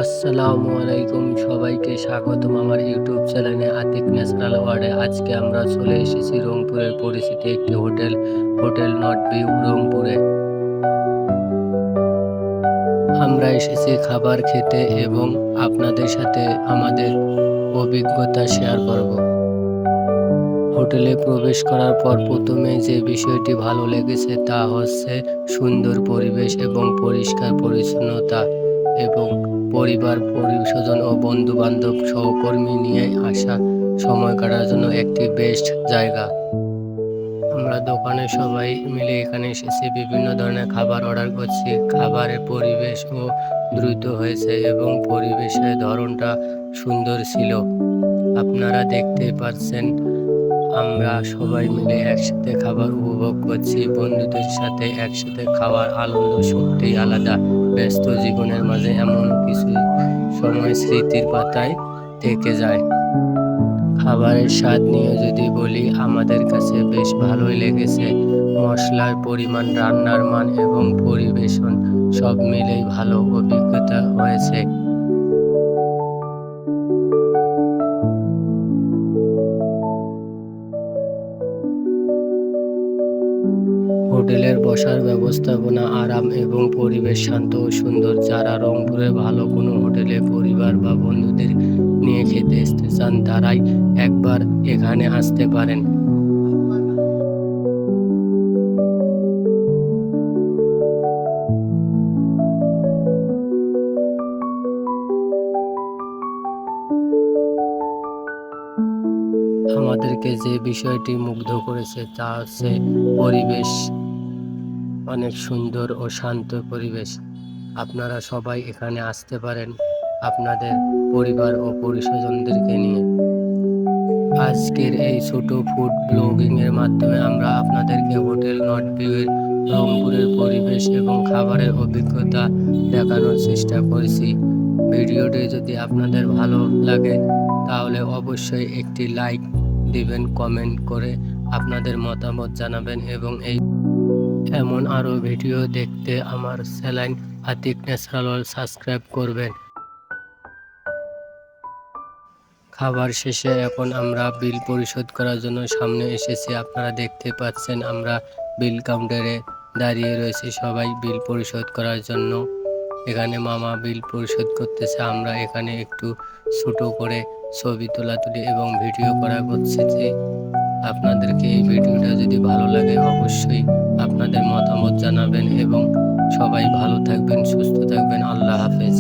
আসসালামু আলাইকুম, সবাইকে স্বাগতম আমার ইউটিউব চ্যানেলে আতিক ন্যাচারাল ওয়ার্ল্ডে। আজকে আমরা চলে এসেছি রংপুরের পরিচিত একটি হোটেল নর্থ ভিউ রংপুরে। আমরা এসেছি খাবার খেতে এবং আপনাদের সাথে আমাদের অভিজ্ঞতা শেয়ার করব। হোটেলে প্রবেশ করার পর প্রথমে যে বিষয়টি ভালো লেগেছে তা হচ্ছে সুন্দর পরিবেশ এবং পরিষ্কার পরিচ্ছন্নতা, এবং পরিবার পরিস্বজন ও বন্ধু বান্ধব সহকর্মী নিয়ে আসা সময় কাটার জন্য একটি বেস্ট জায়গা। আমরা দোকানে সবাই মিলে এখানে এসেছি, বিভিন্ন ধরনের খাবার অর্ডার করছি। খাবারের পরিবেশ ও দ্রুত হয়েছে এবং পরিবেশের ধরনটা সুন্দর ছিল। আপনারা দেখতে পাচ্ছেন আমরা সবাই মিলে একসাথে খাবার উপভোগ করছি। বন্ধুদের সাথে একসাথে খাওয়ার আনন্দ সত্যিই আলাদা। ব্যস্ত জীবনের মাঝে এমন কিছু সময় স্মৃতির পাতায় থেকে যায়। খাবারের স্বাদ নিয়ে যদি বলি, আমাদের কাছে বেশ ভালোই লেগেছে। মশলার পরিমাণ, রান্নার মান এবং পরিবেশন সব মিলেই ভালো অভিজ্ঞতা হয়েছে। হোটেলের বসার ব্যবস্থাপনা, আরাম এবং পরিবেশ শান্ত ও সুন্দর। যারা রংপুরে ভালো কোনো হোটেলে পরিবার বা বন্ধুদের নিয়ে খেতে আসতে চান, তারাই একবার এখানে আসতে পারেন। আমাদেরকে যে বিষয়টি মুগ্ধ করেছে তা হচ্ছে পরিবেশ, অনেক সুন্দর ও শান্ত পরিবেশ। আপনারা সবাই এখানে আসতে পারেন আপনাদের পরিবার ও পরিস্বজনদেরকে নিয়ে। আজকের এই ছোট ফুড ব্লগিং এর মাধ্যমে আমরা আপনাদেরকে হোটেল নর্থ ভিউ এর রংপুরের পরিবেশ এবং খাবারের অভিজ্ঞতা দেখানোর চেষ্টা করেছি। ভিডিওটি যদি আপনাদের ভালো লাগে তাহলে অবশ্যই একটি লাইক দিবেন, কমেন্ট করে আপনাদের মতামত জানাবেন, এবং এমন আরও ভিডিও দেখতে আমার channel Atik natural world subscribe করবেন। খাবার শেষে এখন আমরা বিল পরিশোধ করার জন্য সামনে এসেছি। আপনারা দেখতে পাচ্ছেন আমরা বিল কাউন্টারে দাঁড়িয়ে রয়েছি সবাই বিল পরিশোধ করার জন্য। এখানে মামা বিল পরিশোধ করতেছে। আমরা এখানে একটু ছোট করে ছবি তোলাতুলি এবং ভিডিও করা করছি। আপনাদেরকে এই ভিডিওটা যদি ভালো লাগে অবশ্যই আপনাদের মতামত জানাবেন, এবং সবাই ভালো থাকবেন, সুস্থ থাকবেন। আল্লাহ হাফেজ।